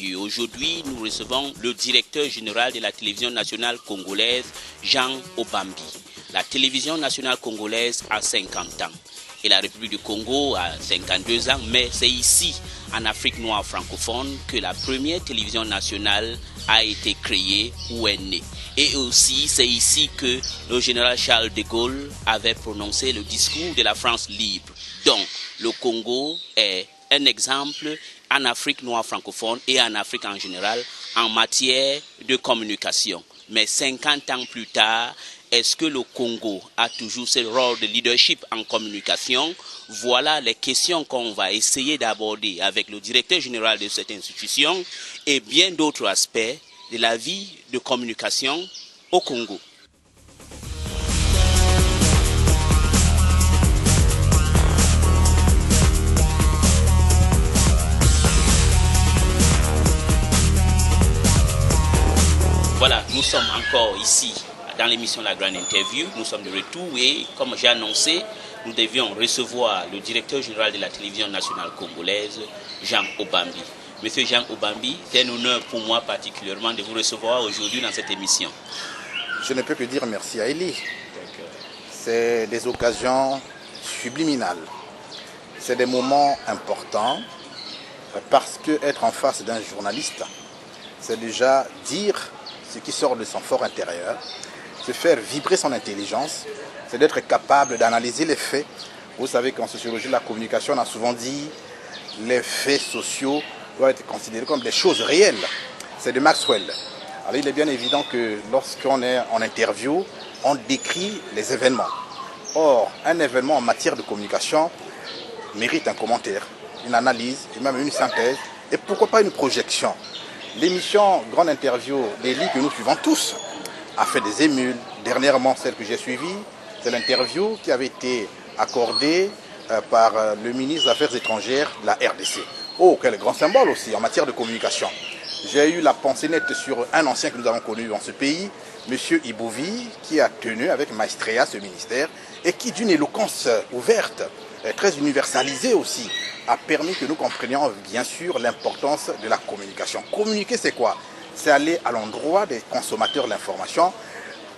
interview. Aujourd'hui, nous recevons le directeur général de la télévision nationale congolaise, Jean Obambi. La télévision nationale congolaise a 50 ans et la République du Congo a 52 ans, mais c'est ici, en Afrique noire francophone, que la première télévision nationale a été créée ou est née. Et aussi, c'est ici que le général Charles de Gaulle avait prononcé le discours de la France libre. Donc, le Congo est un exemple en Afrique noire francophone et en Afrique en général en matière de communication. Mais 50 ans plus tard, est-ce que le Congo a toujours ce rôle de leadership en communication? Voilà les questions qu'on va essayer d'aborder avec le directeur général de cette institution et bien d'autres aspects de la vie de communication au Congo. Voilà, nous sommes encore ici dans l'émission La Grande Interview. Nous sommes de retour et comme j'ai annoncé, nous devions recevoir le directeur général de la télévision nationale congolaise, Jean Obambi. Monsieur Jean Obambi, c'est un honneur pour moi particulièrement de vous recevoir aujourd'hui dans cette émission. Je ne peux que dire merci à Elie. C'est des occasions subliminales. C'est des moments importants parce qu'être en face d'un journaliste, c'est déjà dire ce qui sort de son fort intérieur, c'est faire vibrer son intelligence, c'est d'être capable d'analyser les faits. Vous savez qu'en sociologie de la communication, on a souvent dit les faits sociaux doivent être considérés comme des choses réelles. C'est de Maxwell. Alors il est bien évident que lorsqu'on est en interview, on décrit les événements. Or, un événement en matière de communication mérite un commentaire, une analyse, et même une synthèse, et pourquoi pas une projection. L'émission Grande Interview d'Elie que nous suivons tous a fait des émules. Dernièrement, celle que j'ai suivie, c'est l'interview qui avait été accordée par le ministre des Affaires étrangères de la RDC. Oh, quel grand symbole aussi en matière de communication. J'ai eu la pensée nette sur un ancien que nous avons connu dans ce pays, M. Ibouvi, qui a tenu avec maestria ce ministère et qui, d'une éloquence ouverte, très universalisée aussi, a permis que nous comprenions bien sûr l'importance de la communication. Communiquer, c'est quoi? C'est aller à l'endroit des consommateurs de l'information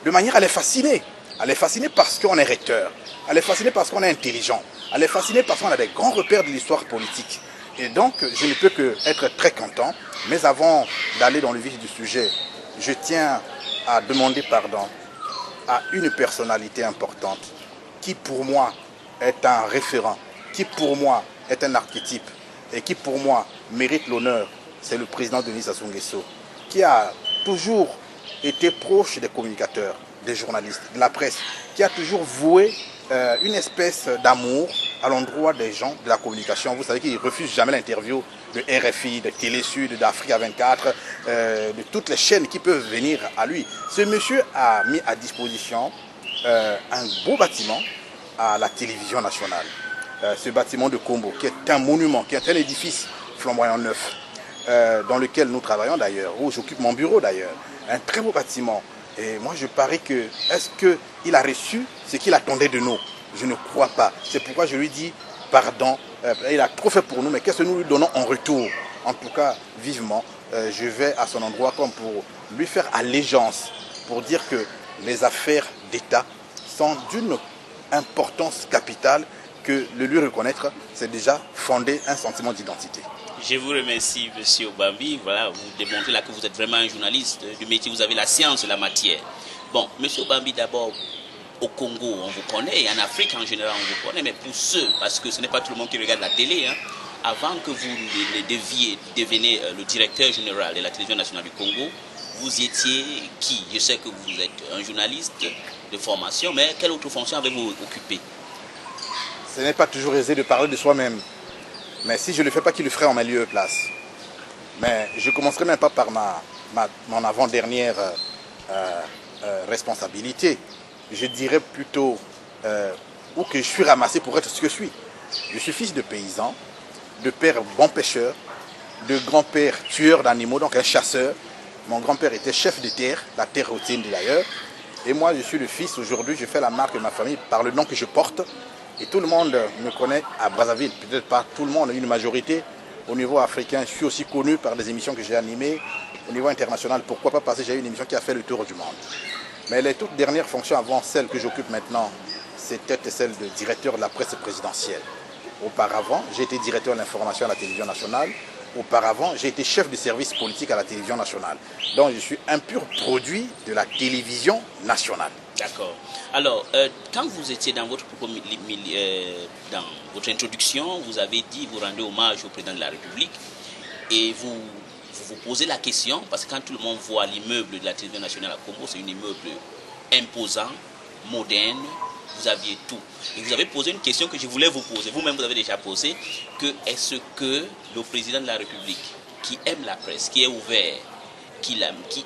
de manière à les fasciner. À les fasciner parce qu'on est recteur, à les fasciner parce qu'on est intelligent, à les fasciner parce qu'on a des grands repères de l'histoire politique. Et donc, je ne peux qu'être très content. Mais avant d'aller dans le vif du sujet, je tiens à demander pardon à une personnalité importante qui pour moi est un référent, qui pour moi est un archétype et qui pour moi mérite l'honneur. C'est le président Denis Sassou Nguesso, qui a toujours été proche des communicateurs, des journalistes, de la presse, qui a toujours voué une espèce d'amour à l'endroit des gens de la communication. Vous savez qu'il ne refuse jamais l'interview de RFI, de Télé Sud, d'Africa 24, de toutes les chaînes qui peuvent venir à lui. Ce monsieur a mis à disposition un beau bâtiment à la télévision nationale. Ce bâtiment de Kombo, qui est un monument, qui est un édifice flamboyant neuf, dans lequel nous travaillons d'ailleurs, où j'occupe mon bureau d'ailleurs. Un très beau bâtiment. Et moi je parie que, est-ce qu'il a reçu ce qu'il attendait de nous? Je ne crois pas. C'est pourquoi je lui dis pardon. Il a trop fait pour nous, mais qu'est-ce que nous lui donnons en retour? En tout cas, vivement, je vais à son endroit comme pour lui faire allégeance, pour dire que les affaires d'État sont d'une importance capitale, que le lui reconnaître, c'est déjà fonder un sentiment d'identité. Je vous remercie, M. Obambi. Voilà, vous démontrez là que vous êtes vraiment un journaliste du métier, vous avez la science de la matière. Bon, M. Obambi, d'abord, au Congo, on vous connaît, et en Afrique en général, on vous connaît, mais pour ceux, parce que ce n'est pas tout le monde qui regarde la télé, hein, avant que vous deveniez le directeur général de la télévision nationale du Congo, vous étiez qui? Je sais que vous êtes un journaliste de formation, mais quelle autre fonction avez-vous occupé? Ce n'est pas toujours aisé de parler de soi-même. Mais si je ne le fais pas, qui le ferait en ma lieu et place? Mais je ne commencerai même pas par mon avant-dernière responsabilité. Je dirais plutôt où que je suis ramassé pour être ce que je suis. Je suis fils de paysan, de père bon pêcheur, de grand-père tueur d'animaux, donc un chasseur. Mon grand-père était chef de terre, la terre routine d'ailleurs. Et moi, je suis le fils. Aujourd'hui, je fais la marque de ma famille par le nom que je porte. Et tout le monde me connaît à Brazzaville. Peut-être pas tout le monde, une majorité Au niveau africain, je suis aussi connu par des émissions que j'ai animées. Au niveau international, pourquoi pas, parce que j'ai eu une émission qui a fait le tour du monde. Mais les toutes dernières fonctions avant celle que j'occupe maintenant, c'était celle de directeur de la presse présidentielle. Auparavant, j'ai été directeur de l'information à la télévision nationale. Auparavant, j'ai été chef de service politique à la télévision nationale. Donc, je suis un pur produit de la télévision nationale. D'accord. Alors, quand vous étiez dans votre introduction, vous avez dit, vous rendez hommage au président de la République et vous posez la question, parce que quand tout le monde voit l'immeuble de la télévision nationale à Congo, c'est un immeuble imposant, moderne, vous aviez tout. Et vous avez posé une question que je voulais vous poser, vous-même vous avez déjà posé, que est-ce que le président de la République, qui aime la presse, qui est ouvert, qui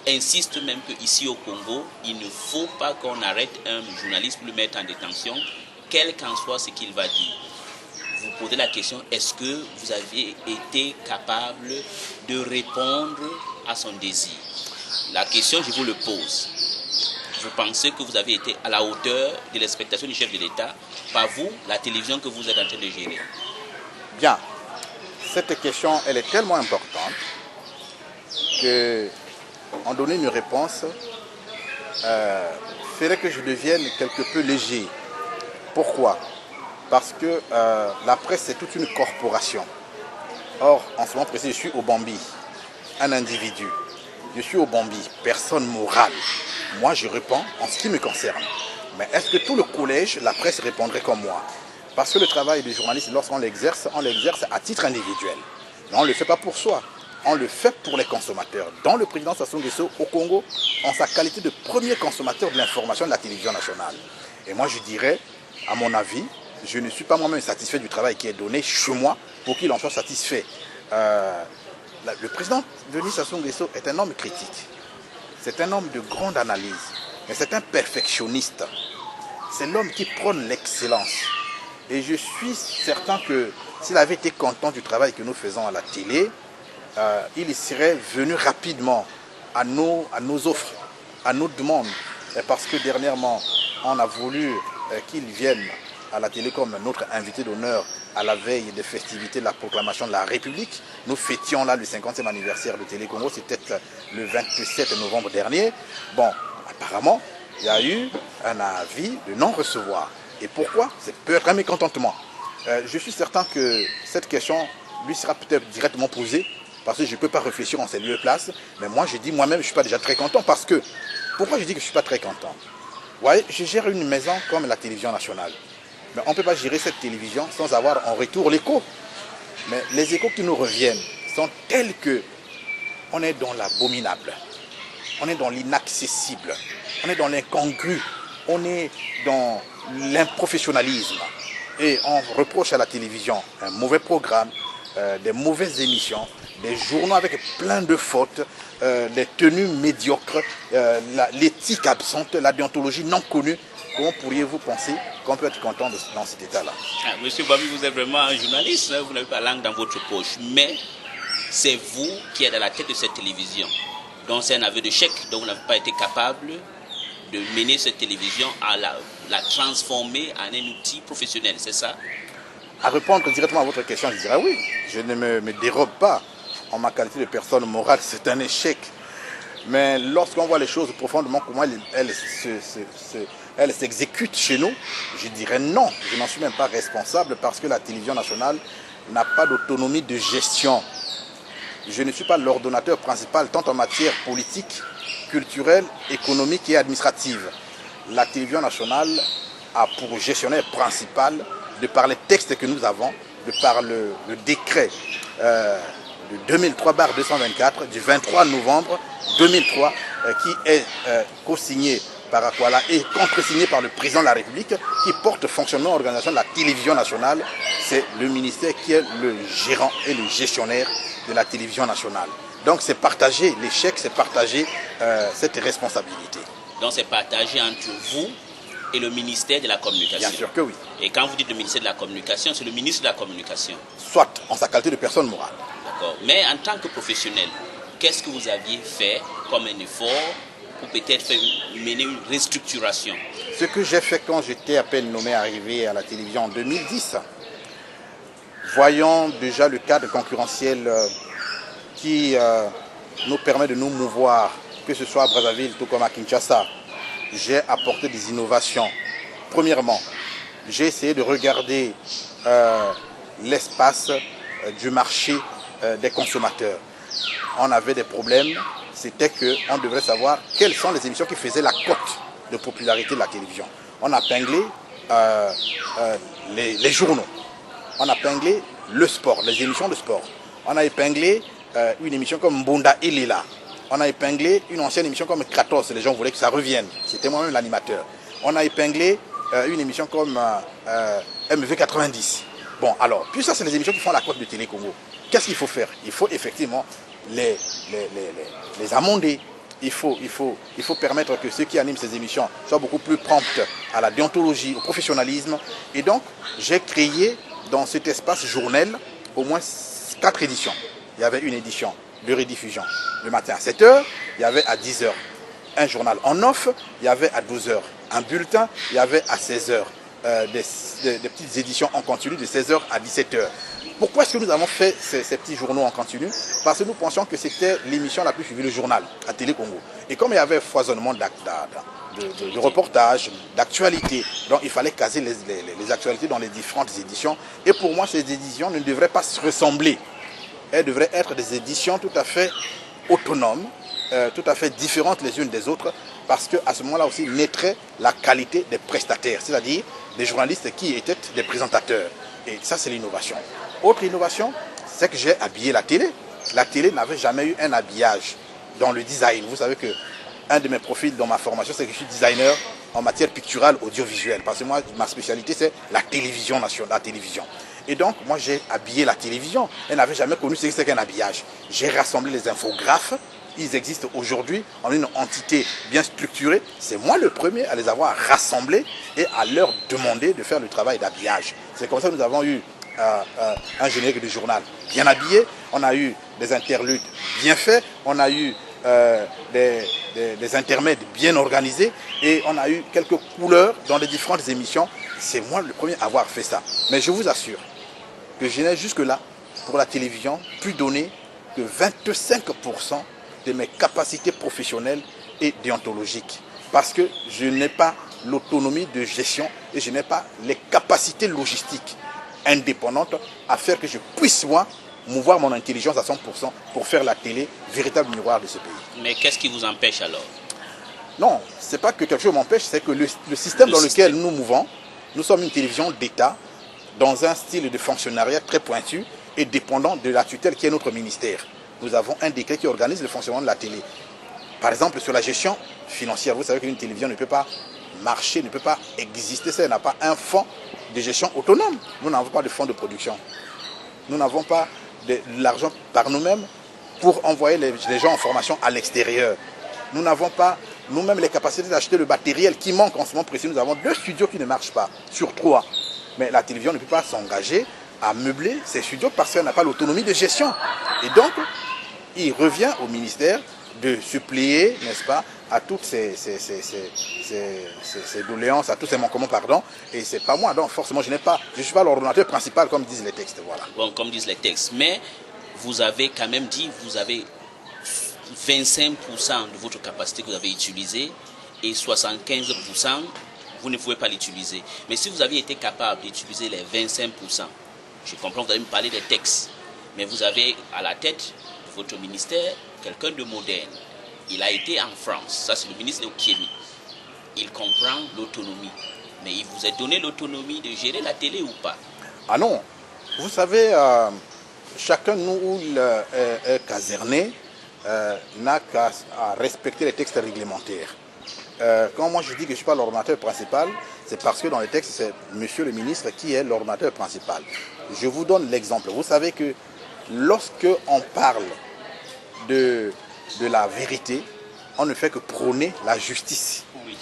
insiste même qu'ici au Congo, il ne faut pas qu'on arrête un journaliste pour le mettre en détention, quel qu'en soit ce qu'il va dire. Vous posez la question, est-ce que vous avez été capable de répondre à son désir? La question, je vous le pose. Vous pensez que vous avez été à la hauteur de l'expectation du chef de l'État, par vous, la télévision que vous êtes en train de gérer? Bien. Cette question, elle est tellement importante que en donner une réponse ferait que je devienne quelque peu léger. Pourquoi? Parce que la presse, c'est toute une corporation. Or, en ce moment précis, je suis au Bambi, un individu. Je suis au Bambi, personne morale. Moi, je réponds en ce qui me concerne. Mais est-ce que tout le collège, la presse répondrait comme moi? Parce que le travail du journaliste, lorsqu'on l'exerce, on l'exerce à titre individuel. Mais on ne le fait pas pour soi. On le fait pour les consommateurs. Dans le président Sassou Nguesso au Congo, en sa qualité de premier consommateur de l'information de la télévision nationale. Et moi, je dirais, à mon avis, je ne suis pas moi-même satisfait du travail qui est donné chez moi pour qu'il en soit satisfait. Le président Denis Sassou Nguesso est un homme critique. C'est un homme de grande analyse. Mais c'est un perfectionniste. C'est l'homme qui prône l'excellence. Et je suis certain que s'il avait été content du travail que nous faisons à la télé, il serait venu rapidement à nos offres, à nos demandes. Parce que dernièrement, on a voulu qu'il vienne à la télé comme notre invité d'honneur à la veille des festivités de la proclamation de la République. Nous fêtions là le 50e anniversaire de Télé Congo, c'était le 27 novembre dernier. Bon, apparemment, il y a eu un avis de non-recevoir. Et pourquoi? C'est peut-être un mécontentement. Je suis certain que cette question lui sera peut-être directement posée, parce que je ne peux pas réfléchir en ces lieux et places. Mais moi, je dis moi-même, je ne suis pas déjà très content, parce que... Pourquoi je dis que je ne suis pas très content? Vous voyez, je gère une maison comme la télévision nationale. Mais on ne peut pas gérer cette télévision sans avoir en retour l'écho. Mais les échos qui nous reviennent sont tels que on est dans l'abominable, on est dans l'inaccessible, on est dans l'incongru, on est dans l'improfessionnalisme. Et on reproche à la télévision un mauvais programme, des mauvaises émissions, des journaux avec plein de fautes, des tenues médiocres, l'éthique absente, la déontologie non connue. Comment pourriez-vous penser qu'on peut être content dans cet état-là? Monsieur Bambi, vous êtes vraiment un journaliste, hein, vous n'avez pas la langue dans votre poche. Mais c'est vous qui êtes à la tête de cette télévision. Donc c'est un aveu de chèque, donc vous n'avez pas été capable de mener cette télévision à la transformer en un outil professionnel, c'est ça? À répondre directement à votre question, je dirais oui. Je ne me dérobe pas en ma qualité de personne morale, c'est un échec. Mais lorsqu'on voit les choses profondément, comment elles s'exécutent chez nous, je dirais non. Je n'en suis même pas responsable parce que la télévision nationale n'a pas d'autonomie de gestion. Je ne suis pas l'ordonnateur principal tant en matière politique, culturelle, économique et administrative. La télévision nationale a pour gestionnaire principal, de par les textes que nous avons, de par le décret de 2003/224 du 23 novembre 2003 qui est co-signé par Akwala et contre-signé par le président de la République qui porte fonctionnement et organisation de la télévision nationale. C'est le ministère qui est le gérant et le gestionnaire de la télévision nationale. Donc c'est partager l'échec, c'est partager cette responsabilité. Donc c'est partagé entre vous et le ministère de la Communication. Bien sûr que oui. Et quand vous dites le ministère de la Communication, c'est le ministre de la Communication. Soit en sa qualité de personne morale. D'accord. Mais en tant que professionnel, qu'est-ce que vous aviez fait comme un effort pour peut-être mener une restructuration? Ce que j'ai fait quand j'étais à peine nommé arrivé à la télévision en 2010, voyant déjà le cadre concurrentiel qui nous permet de nous mouvoir, que ce soit à Brazzaville tout comme à Kinshasa, j'ai apporté des innovations. Premièrement, j'ai essayé de regarder l'espace du marché des consommateurs. On avait des problèmes, c'était qu'on devrait savoir quelles sont les émissions qui faisaient la cote de popularité de la télévision. On a épinglé les journaux, on a épinglé le sport, les émissions de sport. On a épinglé une émission comme Mbunda et Lila. On a épinglé une ancienne émission comme Kratos, les gens voulaient que ça revienne. C'était moi-même l'animateur. On a épinglé une émission comme MV90. Bon, alors, puis ça, c'est les émissions qui font la cote de Télé Congo. Qu'est-ce qu'il faut faire? Il faut effectivement les amender. Il faut permettre que ceux qui animent ces émissions soient beaucoup plus promptes à la déontologie, au professionnalisme. Et donc, j'ai créé dans cet espace journal au moins 4 éditions. Il y avait une édition de rediffusion le matin à 7h, il y avait à 10h un journal en off, il y avait à 12h un bulletin, il y avait à 16h des petites éditions en continu de 16h à 17h. Pourquoi est-ce que nous avons fait ces petits journaux en continu? Parce que nous pensions que c'était l'émission la plus suivie, le journal, à Télé Congo. Et comme il y avait foisonnement de reportages, d'actualités, donc il fallait caser les actualités dans les différentes éditions. Et pour moi, ces éditions ne devraient pas se ressembler. Elles devraient être des éditions tout à fait autonomes, tout à fait différentes les unes des autres, parce qu'à ce moment-là aussi naîtrait la qualité des prestataires, c'est-à-dire des journalistes qui étaient des présentateurs. Et ça, c'est l'innovation. Autre innovation, c'est que j'ai habillé la télé. La télé n'avait jamais eu un habillage dans le design. Vous savez que un de mes profils dans ma formation, c'est que je suis designer en matière picturale audiovisuelle. Parce que moi, ma spécialité, c'est la télévision nationale, la télévision. Et donc, moi, j'ai habillé la télévision. Elle n'avait jamais connu ce que c'est qu'un habillage. J'ai rassemblé les infographes. Ils existent aujourd'hui en une entité bien structurée. C'est moi le premier à les avoir rassemblés et à leur demander de faire le travail d'habillage. C'est comme ça que nous avons eu un générique de journal bien habillé. On a eu des interludes bien faits. On a eu des intermèdes bien organisés. Et on a eu quelques couleurs dans les différentes émissions. C'est moi le premier à avoir fait ça. Mais je vous assure que je n'ai jusque-là, pour la télévision, pu donner que 25% de mes capacités professionnelles et déontologiques. Parce que je n'ai pas l'autonomie de gestion et je n'ai pas les capacités logistiques indépendantes à faire que je puisse, moi, mouvoir mon intelligence à 100% pour faire la télé, véritable miroir de ce pays. Mais qu'est-ce qui vous empêche alors? Non, ce n'est pas que quelque chose m'empêche, c'est que le système dans lequel nous mouvons, nous sommes une télévision d'État dans un style de fonctionnariat très pointu et dépendant de la tutelle qui est notre ministère. Nous avons un décret qui organise le fonctionnement de la télé. Par exemple, sur la gestion financière, vous savez qu'une télévision ne peut pas marcher, ne peut pas exister si elle n'a pas un fonds de gestion autonome. Nous n'avons pas de fonds de production. Nous n'avons pas de l'argent par nous-mêmes pour envoyer les gens en formation à l'extérieur. Nous n'avons pas nous-mêmes les capacités d'acheter le matériel qui manque en ce moment précis. Nous avons 2 studios qui ne marchent pas sur 3. Mais la télévision ne peut pas s'engager à meubler ces studios parce qu'elle n'a pas l'autonomie de gestion. Et donc, il revient au ministère de suppléer, n'est-ce pas, à toutes ces doléances, à tous ces manquements, pardon. Et c'est pas moi, donc forcément, je ne suis pas l'ordonnateur principal, comme disent les textes. Voilà. Bon, comme disent les textes. Mais vous avez quand même dit, vous avez 25% de votre capacité que vous avez utilisée et 75%, vous ne pouvez pas l'utiliser. Mais si vous aviez été capable d'utiliser les 25%, je comprends que vous allez me parler des textes, mais vous avez à la tête de votre ministère quelqu'un de moderne. Il a été en France, ça c'est le ministre de Okiemi. Il comprend l'autonomie. Mais il vous a donné l'autonomie de gérer la télé ou pas? Ah non, vous savez, chacun de nous où il est caserné n'a qu'à respecter les textes réglementaires. Quand moi je dis que je ne suis pas l'ordonnateur principal, c'est parce que dans les textes, c'est monsieur le ministre qui est l'ordonnateur principal. Je vous donne l'exemple. Vous savez que lorsque on parle de la vérité, on ne fait que prôner la justice. Oui.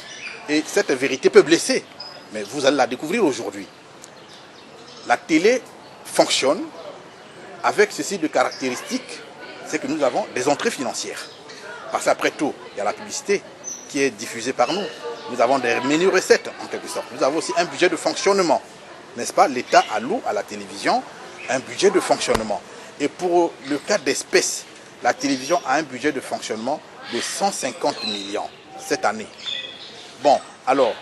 Et cette vérité peut blesser, mais vous allez la découvrir aujourd'hui. La télé fonctionne avec ceci de caractéristique, c'est que nous avons des entrées financières. Parce qu'après tout, il y a la publicité qui est diffusée par nous. Nous avons des menus recettes, en quelque sorte. Nous avons aussi un budget de fonctionnement. N'est-ce pas? L'État alloue à la télévision un budget de fonctionnement. Et pour le cas d'espèces, la télévision a un budget de fonctionnement de 150 millions cette année. Bon, alors,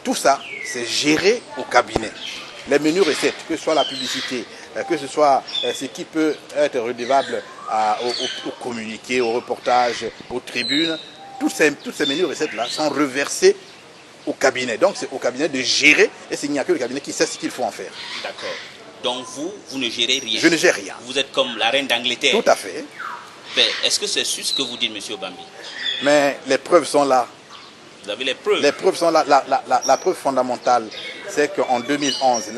tout ça, c'est géré au cabinet. Les menus recettes, que ce soit la publicité, que ce soit ce qui peut être redevable au communiqué, au reportage, aux tribunes, toutes ces menus recettes-là sont reversés au cabinet. Donc c'est au cabinet de gérer et il n'y a que le cabinet qui sait ce qu'il faut en faire. D'accord. Donc vous ne gérez rien. Je ne gère rien. Vous êtes comme la reine d'Angleterre. Tout à fait. Est-ce que c'est sûr ce que vous dites, M. Obambi? Mais les preuves sont là. Vous avez les preuves? Les preuves sont là. La preuve fondamentale, c'est qu'en 2011,